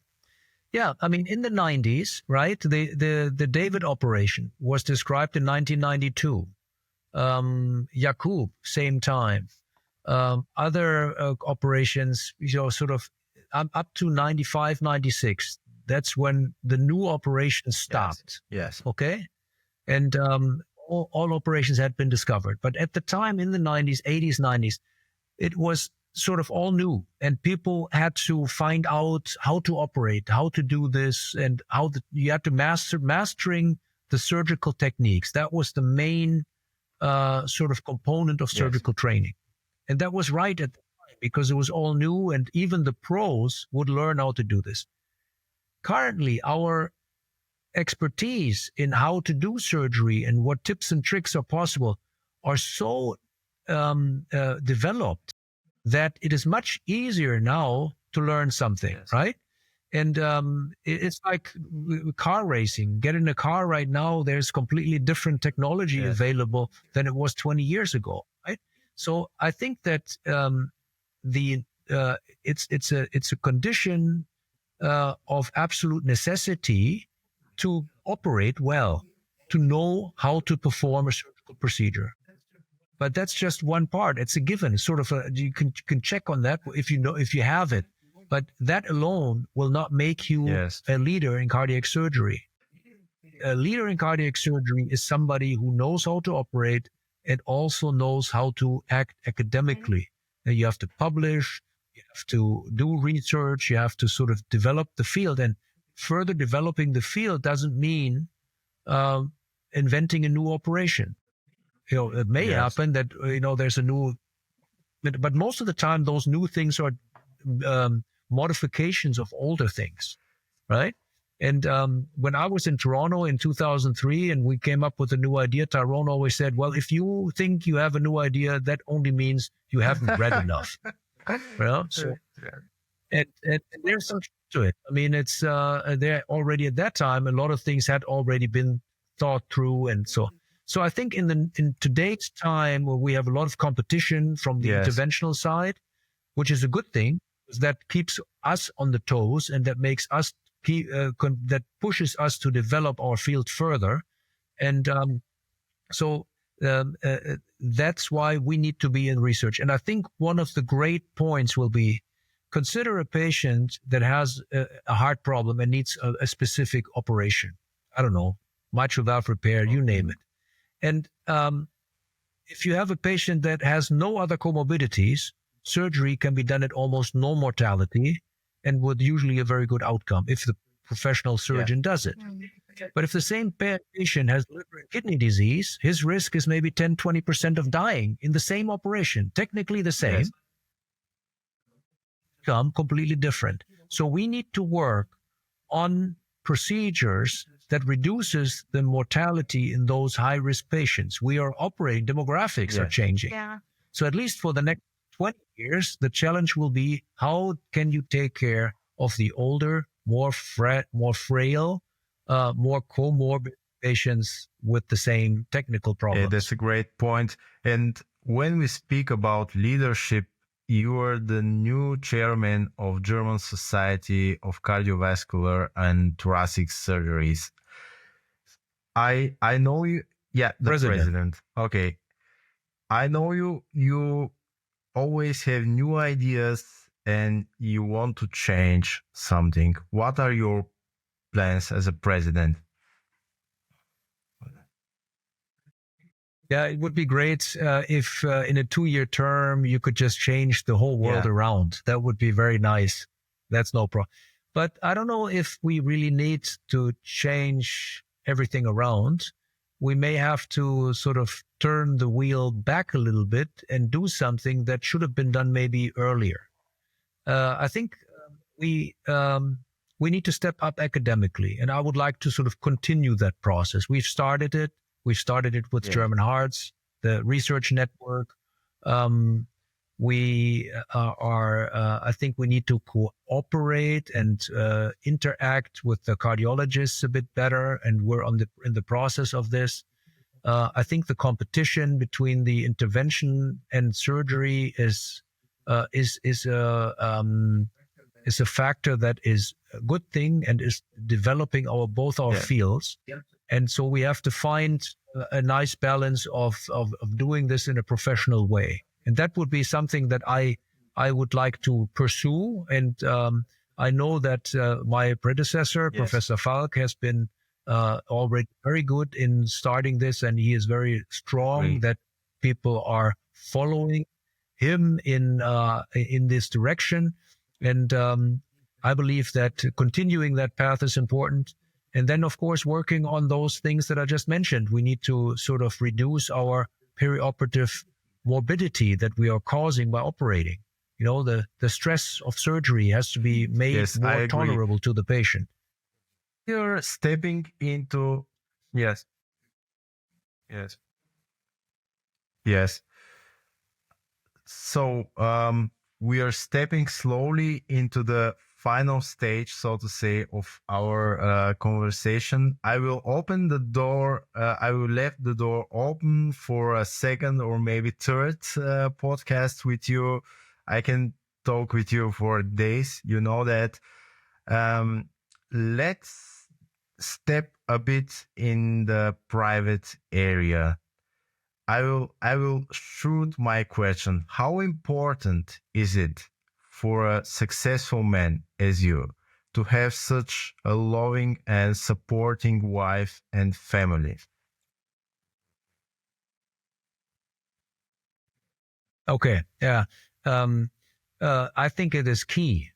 Yeah, I mean, in the 90s, right, the David operation was described in 1992. Jakub, same time. Other operations, sort of up to 95, 96. That's when the new operation stopped. Yes. Okay. And all operations had been discovered. But at the time, in the 90s, 80s, 90s, it was sort of all new, and people had to find out how to operate, how to do this, and you had to mastering the surgical techniques. That was the main sort of component of surgical training. And that was right at the time, because it was all new, and even the pros would learn how to do this. Currently, our expertise in how to do surgery and what tips and tricks are possible are so developed that it is much easier now to learn something, right? And it's like car racing. Get in a car right now, there's completely different technology available than it was 20 years ago, right? So I think that it's a condition of absolute necessity to operate well, to know how to perform a surgical procedure. But that's just one part. It's a given. It's sort of you can check on that if you have it. But that alone will not make you a leader in cardiac surgery. A leader in cardiac surgery is somebody who knows how to operate and also knows how to act academically. And you have to publish, you have to do research, you have to sort of develop the field. And further developing the field doesn't mean inventing a new operation. It may happen that, there's a new, but most of the time, those new things are modifications of older things, right? And when I was in Toronto in 2003 and we came up with a new idea, Tyrone always said, well, if you think you have a new idea, that only means you haven't read enough. Well, so, and there's some truth to it. I mean, it's there already at that time, a lot of things had already been thought through. And so I think in today's time where we have a lot of competition from the interventional side, which is a good thing, because that keeps us on the toes and that makes us that pushes us to develop our field further. And that's why we need to be in research. And I think one of the great points will be, consider a patient that has a heart problem and needs a specific operation. I don't know, mitral valve repair, you name it. And if you have a patient that has no other comorbidities, surgery can be done at almost no mortality and with usually a very good outcome if the professional surgeon does it. But if the same patient has liver and kidney disease, his risk is maybe 10, 20% of dying in the same operation, technically the same, outcome completely different. So we need to work on procedures that reduces the mortality in those high-risk patients. We are operating, demographics are changing. Yeah. So at least for the next 20 years, the challenge will be, how can you take care of the older, more frail, more comorbid patients with the same technical problems? Yeah, that's a great point. And when we speak about leadership, you are the new chairman of German Society of Cardiovascular and Thoracic Surgeries. I know you. Yeah, the president. Okay. I know you always have new ideas and you want to change something. What are your plans as a president? Yeah, it would be great if in a 2-year term you could just change the whole world around. That would be very nice. That's no problem. But I don't know if we really need to change everything around. We may have to sort of turn the wheel back a little bit and do something that should have been done maybe earlier. I think we need to step up academically, and I would like to sort of continue that process. We've started it. We've started it with German Hearts, the research network. We I think we need to cooperate and interact with the cardiologists a bit better, and we're in the process of this. I think the competition between the intervention and surgery is a factor that is a good thing and is developing both our fields. And so we have to find a nice balance of doing this in a professional way. And that would be something that I would like to pursue. And I know that my predecessor, Professor Falk, has been already very good in starting this, and he is very strong that people are following him in this direction. And I believe that continuing that path is important. And then, of course, working on those things that I just mentioned. We need to sort of reduce our perioperative morbidity that we are causing by operating. You know, the stress of surgery has to be made more tolerable to the patient. You're stepping into... Yes. So we are stepping slowly into the final stage, so to say, of our conversation. I will open the door. I will leave the door open for a second or maybe third podcast with you. I can talk with you for days. You know that. Let's step a bit in the private area. I will shoot my question. How important is it for a successful man as you to have such a loving and supporting wife and family? Okay. Yeah. I think it is key.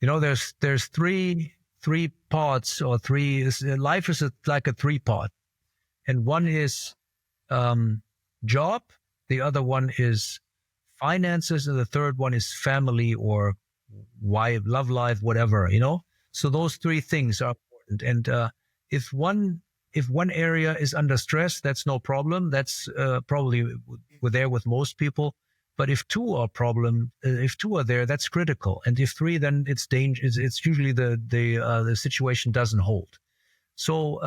You know, there's three parts, or life is like a 3-part, and one is job, the other one is finances, and the third one is family or wife, love life, whatever, you know. So those 3 things are important. important. And if one area is under stress, that's no problem. That's probably there with most people. But if two are there, that's critical. And if three, then it's dangerous. It's usually the situation doesn't hold. So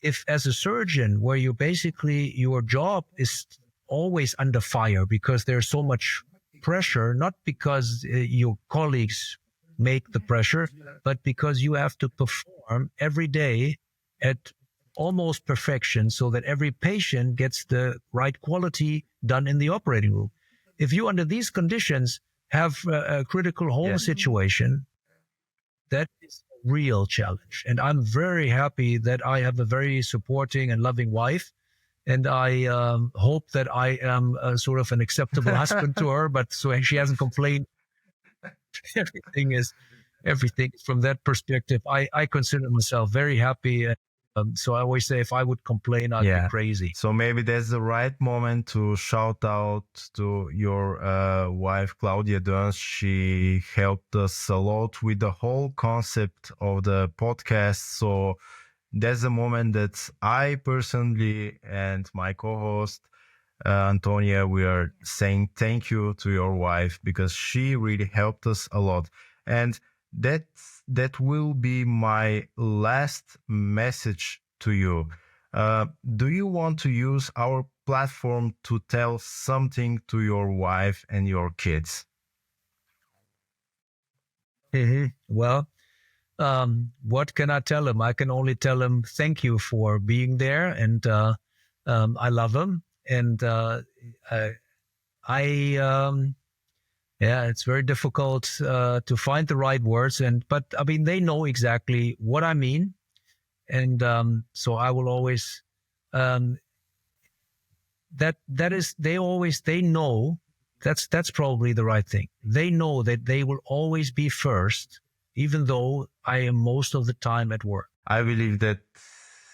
if as a surgeon, where your job is always under fire because there's so much pressure, not because your colleagues make the pressure, but because you have to perform every day at almost perfection so that every patient gets the right quality done in the operating room. If you, under these conditions, have a critical home situation, that is a real challenge. And I'm very happy that I have a very supporting and loving wife. And I hope that I am sort of an acceptable husband to her, but so she hasn't complained. Everything is from that perspective. I consider myself very happy. So I always say if I would complain, I'd be crazy. So maybe that's the right moment to shout out to your wife, Claudia Doenst. She helped us a lot with the whole concept of the podcast. So that's the moment that I personally and my co-host, Antonia, we are saying thank you to your wife because she really helped us a lot. And that will be my last message to you. Do you want to use our platform to tell something to your wife and your kids? Well, what can I tell them? I can only tell them thank you for being there, and I love them. And it's very difficult to find the right words, but I mean they know exactly what I mean, and so I will always they know that's probably the right thing. They know that they will always be first, even though I am most of the time at work. I believe that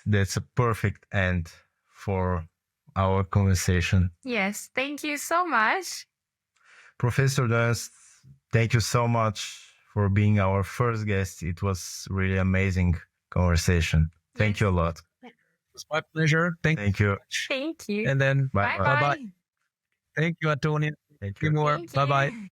that's a perfect end for our conversation. Yes, thank you so much. Professor Doenst, thank you so much for being our first guest. It was really amazing conversation. Thank you a lot. It's my pleasure. Thank you. Thank you. And then Bye. bye. Thank you, Antonia. Thank you. More. Thank Bye bye. you.